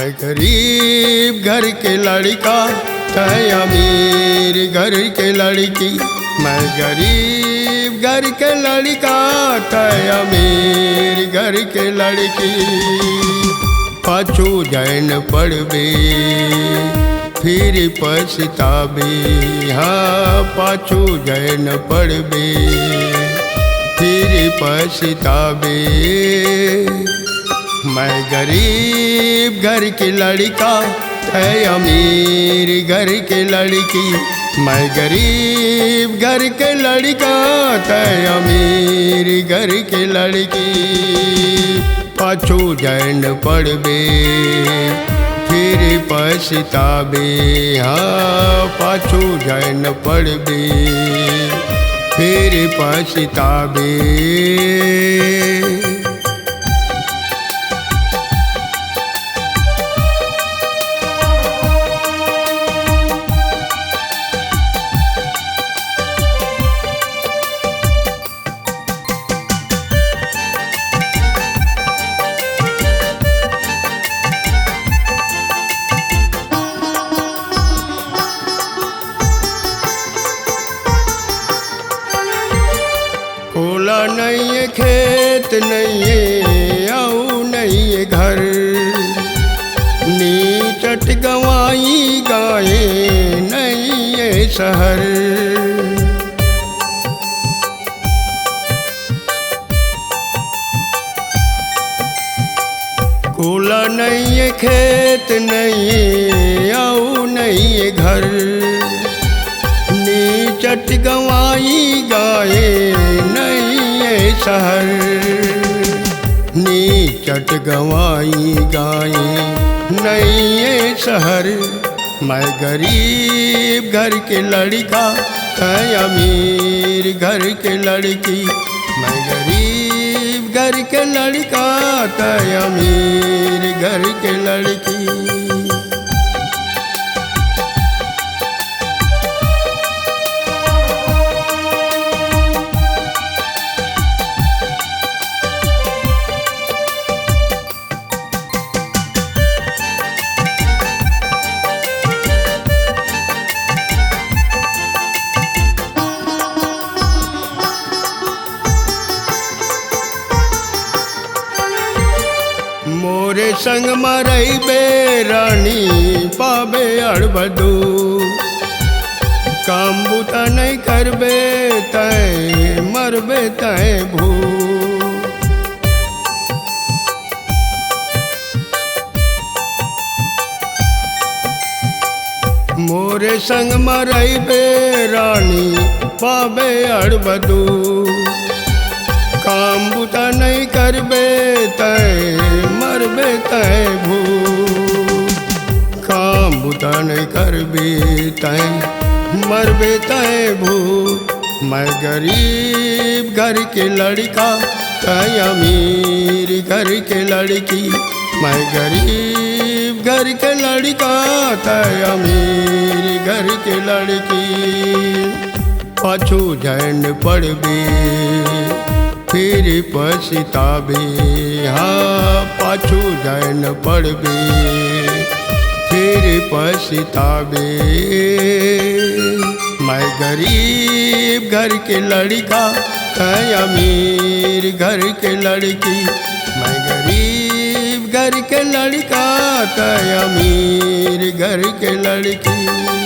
मैं गरीब घर के लड़का तय अमीर घर के लड़की। मैं गरीब घर के लड़का तय अमीर घर के लड़की। पाछू जैन पड़बे फिर पछताबे। हाँ पाछू जैन पड़बे फिर पछताबे। मैं गरीब घर की लड़का है अमीर घर के लड़की। मैं गरीब घर के लड़का है अमीर घर के लड़की। पाछू जैन पड़बे फिर पछताबे। हाँ पाछू जैन पड़बे फिर पछताबे। कोला नहीं है खेत नहीं है आऊ नहीं है घर। नीचट गवाई गाए नहीं है शहर। कोला नहीं है खेत नहीं है आऊ नहीं है घर। नीचट गवाई गाए नहीं है शहर। नीचट गवाई गाए नहीं है शहर। मैं गरीब घर के लड़का है अमीर घर के लड़की। मैं गरीब घर के लड़का है अमीर घर के लड़की। मोरे संग मरैबे रानी पाबे अड़बदू। काम बूता नहीं करबे तय मरबे तय भू। मोरे संग मरैबे रानी पाबे अड़बदू। काम बूता नहीं करबे तय मरबे तय भू। काम बूता नहीं करबे तय मरबे तय भू। मैं गरीब घर के लड़का तय अमीर घर के लड़की। मैं गरीब घर के लड़का तय अमीर घर के लड़की। पाछू जैन पड़बे फिर पछताबे। हाँ पाछू जैन पड़बे फिर पछताबे। मैं गरीब घर के लड़का है अमीर घर के लड़की। मैं गरीब घर के लड़का है अमीर घर के लड़की।